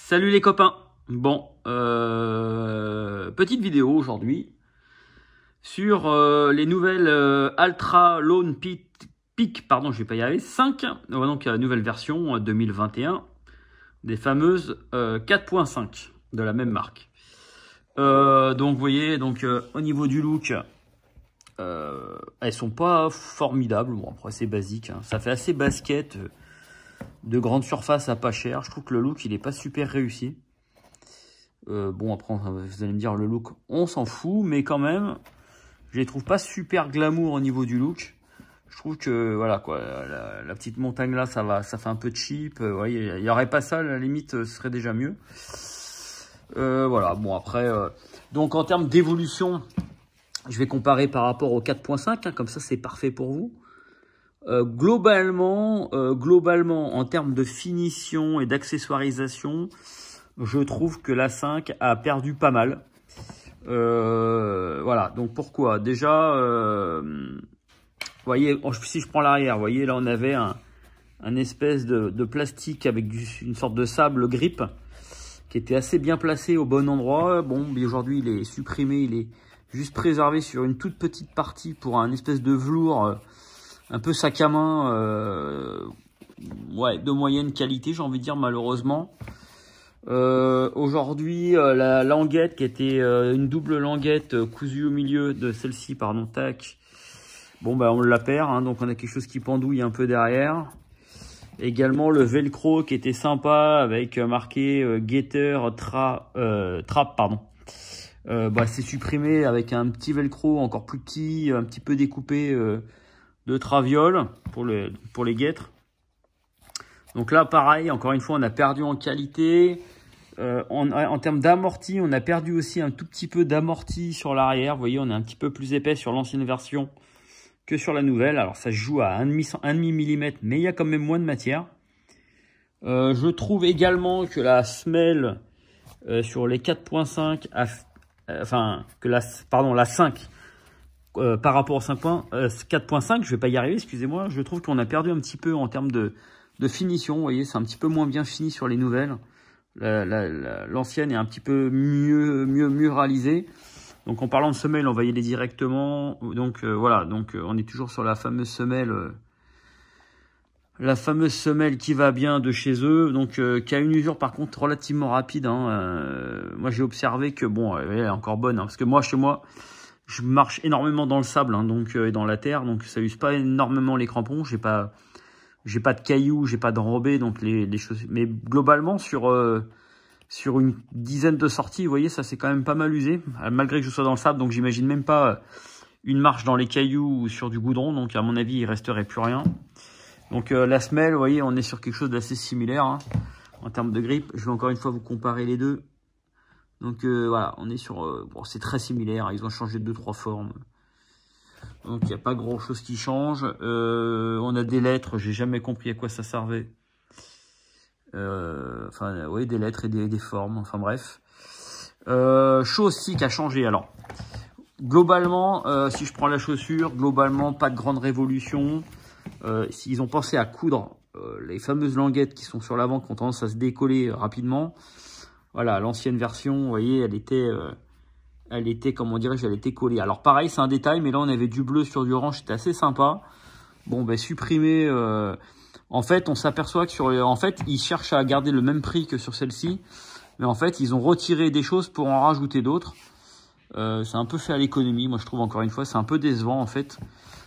Salut les copains. Bon, petite vidéo aujourd'hui sur les nouvelles Ultra Lone Peak, pardon, je vais pas y arriver, 5, donc nouvelle version 2021 des fameuses 4.5 de la même marque. Donc vous voyez, donc au niveau du look, elles sont pas formidables. Bon, après c'est basique, hein. Ça fait assez basket de grande surface à pas cher. Je trouve que le look il est pas super réussi. Bon, après vous allez me dire le look on s'en fout, mais quand même je les trouve pas super glamour au niveau du look. Je trouve que voilà quoi, la petite montagne là, ça fait un peu cheap. Il y aurait pas ça, à la limite ce serait déjà mieux. Voilà, bon après donc en termes d'évolution, je vais comparer par rapport au 4.5, hein, comme ça c'est parfait pour vous. Globalement, en termes de finition et d'accessoirisation, je trouve que la 5 a perdu pas mal. Voilà, donc pourquoi? Déjà, vous voyez, si je prends l'arrière, vous voyez, là on avait un espèce de plastique avec une sorte de sable grip qui était assez bien placé au bon endroit. Bon, mais aujourd'hui il est supprimé, il est juste préservé sur une toute petite partie pour un espèce de velours un peu sac à main, ouais, de moyenne qualité, j'ai envie de dire, malheureusement. Aujourd'hui, la languette qui était une double languette cousue au milieu de celle-ci, pardon, tac. Bon, bah on la perd, hein, donc on a quelque chose qui pendouille un peu derrière. Également le velcro qui était sympa avec marqué Getter Trap, pardon. Bah c'est supprimé avec un petit velcro encore plus petit, un petit peu découpé de traviole pour les guêtres. Donc là, pareil, encore une fois, on a perdu en qualité. En termes d'amorti, on a perdu aussi un tout petit peu d'amorti sur l'arrière. Vous voyez, on est un petit peu plus épais sur l'ancienne version que sur la nouvelle. Alors, ça se joue à 1,5 mm, mais il y a quand même moins de matière. Je trouve également que la semelle sur les 4.5, la 5, par rapport au 4.5, je vais pas y arriver, excusez-moi. Je trouve qu'on a perdu un petit peu en termes de finition. Vous voyez, c'est un petit peu moins bien fini sur les nouvelles. L'ancienne est un petit peu mieux réalisée. Donc en parlant de semelle, on va y aller directement. Donc voilà, donc on est toujours sur la fameuse semelle qui va bien de chez eux, donc qui a une usure par contre relativement rapide, hein. Moi j'ai observé que bon, elle est encore bonne, hein, parce que moi chez moi je marche énormément dans le sable, hein, donc et dans la terre, donc ça use pas énormément les crampons. J'ai pas de cailloux, j'ai pas d'enrobé, donc les choses. Mais globalement sur une dizaine de sorties, vous voyez, ça c'est quand même pas mal usé, malgré que je sois dans le sable, donc j'imagine même pas une marche dans les cailloux ou sur du goudron, donc à mon avis il resterait plus rien. Donc la semelle, vous voyez, on est sur quelque chose d'assez similaire, hein, en termes de grippe. Je vais encore une fois vous comparer les deux. Donc voilà, on est sur... bon, c'est très similaire, ils ont changé 2-3 formes. Donc il n'y a pas grand chose qui change. On a des lettres, j'ai jamais compris à quoi ça servait. Enfin, oui, des lettres et des formes, enfin bref. Chose aussi qui a changé, alors. Globalement, si je prends la chaussure, globalement, pas de grande révolution. S'ils ont pensé à coudre les fameuses languettes qui sont sur l'avant, qui ont tendance à se décoller rapidement. Voilà, l'ancienne version, vous voyez, elle était, comment dirais-je, elle était collée. Alors pareil, c'est un détail, mais là on avait du bleu sur du orange, c'était assez sympa. Bon, ben supprimer. En fait, on s'aperçoit que en fait, ils cherchent à garder le même prix que sur celle-ci, mais en fait, ils ont retiré des choses pour en rajouter d'autres. C'est un peu fait à l'économie, moi je trouve, encore une fois, c'est un peu décevant en fait.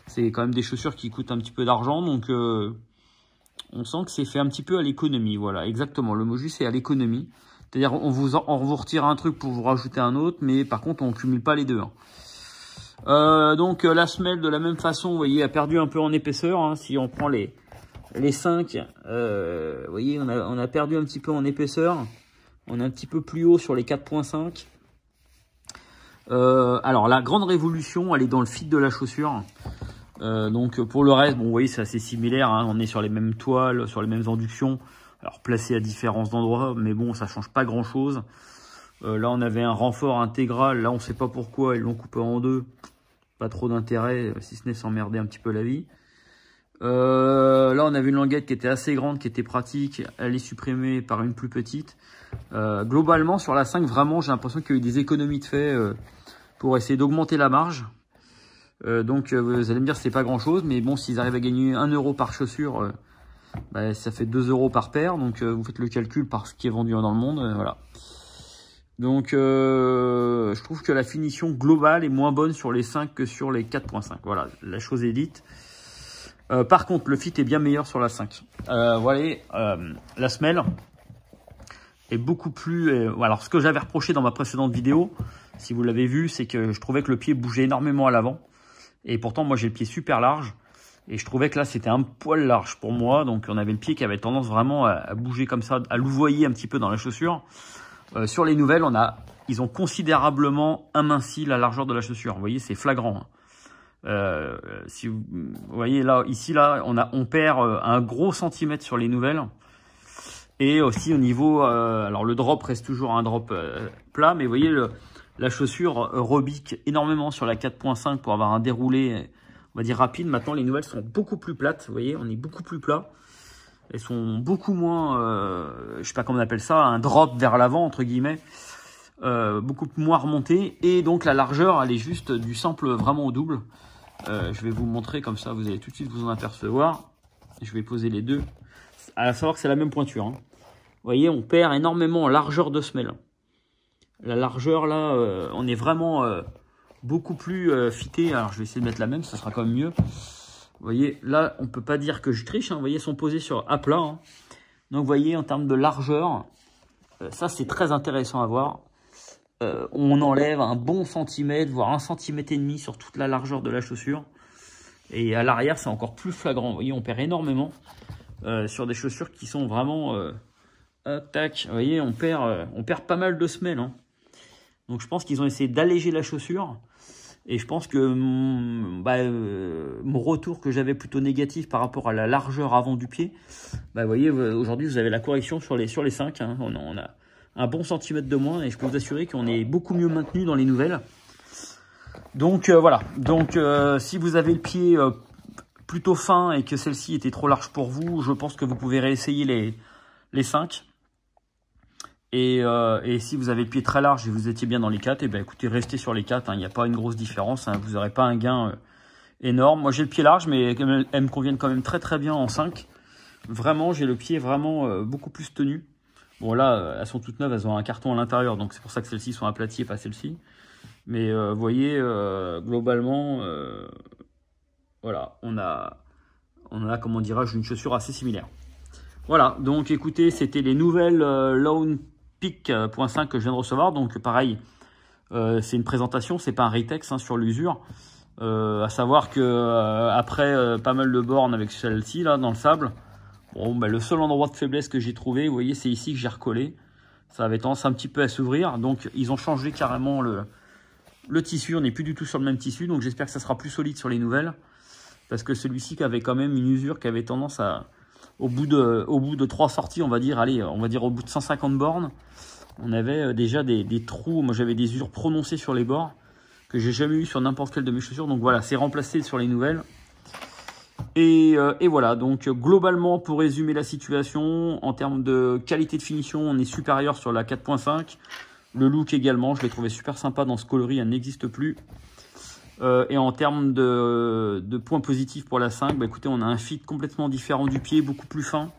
C'est quand même des chaussures qui coûtent un petit peu d'argent, donc on sent que c'est fait un petit peu à l'économie. Voilà, exactement, le mot juste c'est à l'économie. C'est-à-dire on vous retire un truc pour vous rajouter un autre, mais par contre on ne cumule pas les deux, hein. Donc la semelle de la même façon, vous voyez, a perdu un peu en épaisseur, hein. Si on prend les 5, vous voyez, on a perdu un petit peu en épaisseur. On est un petit peu plus haut sur les 4.5. Alors la grande révolution, elle est dans le fit de la chaussure. Donc pour le reste, bon, vous voyez, c'est assez similaire, hein. On est sur les mêmes toiles, sur les mêmes inductions, alors placées à différents endroits, mais bon, ça change pas grand chose. Là on avait un renfort intégral, là on sait pas pourquoi ils l'ont coupé en deux, pas trop d'intérêt, si ce n'est s'emmerder un petit peu la vie. Là, on avait une languette qui était assez grande, qui était pratique. Elle est supprimée par une plus petite. Globalement, sur la 5, vraiment, j'ai l'impression qu'il y a eu des économies de fait pour essayer d'augmenter la marge. Donc, vous allez me dire, c'est pas grand-chose. Mais bon, s'ils arrivent à gagner 1 euro par chaussure, bah, ça fait 2 euros par paire. Donc, vous faites le calcul par ce qui est vendu dans le monde. Voilà. Donc, je trouve que la finition globale est moins bonne sur les 5 que sur les 4.5. Voilà, la chose est dite. Par contre, le fit est bien meilleur sur la 5. Voilà, la semelle est beaucoup plus... alors, ce que j'avais reproché dans ma précédente vidéo, si vous l'avez vu, c'est que je trouvais que le pied bougeait énormément à l'avant. Et pourtant, moi, j'ai le pied super large. Et je trouvais que là, c'était un poil large pour moi. Donc, on avait le pied qui avait tendance vraiment à bouger comme ça, à louvoyer un petit peu dans la chaussure. Sur les nouvelles, ils ont considérablement aminci la largeur de la chaussure. Vous voyez, c'est flagrant. Si vous voyez là, ici, là, on perd un gros centimètre sur les nouvelles. Et aussi au niveau, alors le drop reste toujours un drop plat, mais vous voyez, la chaussure rebique énormément sur la 4.5 pour avoir un déroulé, on va dire, rapide. Maintenant, les nouvelles sont beaucoup plus plates. Vous voyez, on est beaucoup plus plat. Elles sont beaucoup moins, je sais pas comment on appelle ça, un drop vers l'avant, entre guillemets. Beaucoup moins remontée. Et donc, la largeur, elle est juste du simple vraiment au double. Je vais vous montrer comme ça, vous allez tout de suite vous en apercevoir. Je vais poser les deux. À savoir que c'est la même pointure. Hein. Vous voyez, on perd énormément en largeur de semelle. La largeur, là, on est vraiment beaucoup plus fité. Alors, je vais essayer de mettre la même, ça sera quand même mieux. Vous voyez, là, on ne peut pas dire que je triche. Hein. Vous voyez, elles sont posées sur à plat. Hein. Donc, vous voyez, en termes de largeur, ça, c'est très intéressant à voir. On enlève un bon centimètre, voire 1,5 cm sur toute la largeur de la chaussure. Et à l'arrière, c'est encore plus flagrant. Vous voyez, on perd énormément sur des chaussures qui sont vraiment... tac, vous voyez, on perd pas mal de semelles. Hein. Donc, je pense qu'ils ont essayé d'alléger la chaussure. Et je pense que mon retour que j'avais plutôt négatif par rapport à la largeur avant du pied, vous voyez, aujourd'hui, vous avez la correction sur les 5. Hein. On a un bon centimètre de moins et je peux vous assurer qu'on est beaucoup mieux maintenu dans les nouvelles. Donc voilà, donc si vous avez le pied plutôt fin et que celle-ci était trop large pour vous, je pense que vous pouvez réessayer les 5. Et si vous avez le pied très large et vous étiez bien dans les 4, et ben écoutez, restez sur les 4, il n'y a pas une grosse différence, hein, vous n'aurez pas un gain énorme. Moi j'ai le pied large, mais elles me conviennent quand même très très bien en 5. Vraiment, j'ai le pied vraiment beaucoup plus tenu. Bon là, elles sont toutes neuves, elles ont un carton à l'intérieur, donc c'est pour ça que celles-ci sont aplaties et pas celles-ci. Mais vous voyez, globalement, voilà, on a, comment dirais-je, une chaussure assez similaire. Voilà, donc écoutez, c'était les nouvelles Lone Peak.5 que je viens de recevoir. Donc pareil, c'est une présentation, c'est pas un retex hein, sur l'usure. À savoir que après pas mal de bornes avec celle-ci là dans le sable, bon, le seul endroit de faiblesse que j'ai trouvé, vous voyez, c'est ici que j'ai recollé. Ça avait tendance un petit peu à s'ouvrir. Donc ils ont changé carrément le tissu. On n'est plus du tout sur le même tissu. Donc j'espère que ça sera plus solide sur les nouvelles. Parce que celui-ci qui avait quand même une usure qui avait tendance à... Au bout de 3 sorties, on va dire, allez, on va dire au bout de 150 bornes, on avait déjà des trous. Moi, j'avais des usures prononcées sur les bords que j'ai jamais eu sur n'importe quelle de mes chaussures. Donc voilà, c'est remplacé sur les nouvelles. Et voilà, donc globalement, pour résumer la situation, en termes de qualité de finition, on est supérieur sur la 4.5. Le look également, je l'ai trouvé super sympa dans ce coloris, elle n'existe plus. Et en termes de points positifs pour la 5, écoutez, on a un fit complètement différent du pied, beaucoup plus fin,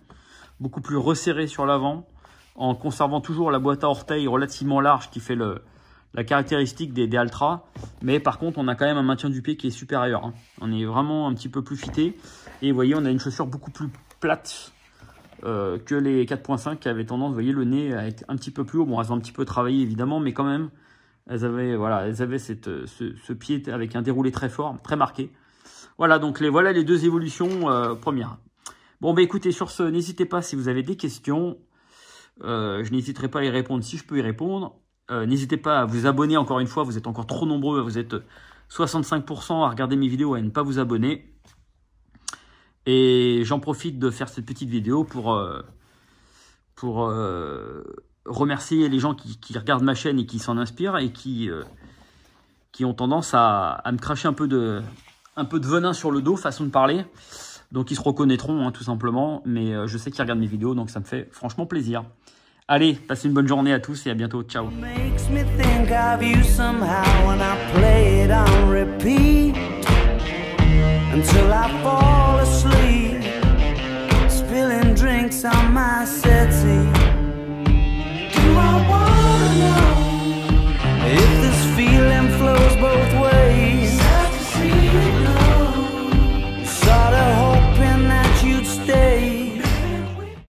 beaucoup plus resserré sur l'avant, en conservant toujours la boîte à orteils relativement large qui fait la caractéristique des Altra. Mais par contre, on a quand même un maintien du pied qui est supérieur. Hein. On est vraiment un petit peu plus fité. Et vous voyez, on a une chaussure beaucoup plus plate que les 4.5 qui avaient tendance, vous voyez, le nez à être un petit peu plus haut. Bon, elles ont un petit peu travaillé évidemment, mais quand même... Elles avaient ce pied avec un déroulé très fort, très marqué. Voilà, donc voilà les deux évolutions premières. Bon, écoutez, sur ce, n'hésitez pas si vous avez des questions. Je n'hésiterai pas à y répondre si je peux y répondre. N'hésitez pas à vous abonner encore une fois. Vous êtes encore trop nombreux. Vous êtes 65% à regarder mes vidéos et à ne pas vous abonner. Et j'en profite de faire cette petite vidéo pour remercier les gens qui regardent ma chaîne et qui s'en inspirent et qui ont tendance à me cracher un peu de venin sur le dos, façon de parler. Donc ils se reconnaîtront hein, tout simplement, mais je sais qu'ils regardent mes vidéos, donc ça me fait franchement plaisir. Allez, passez une bonne journée à tous et à bientôt, ciao. Until I fall asleep, spilling drinks on myself.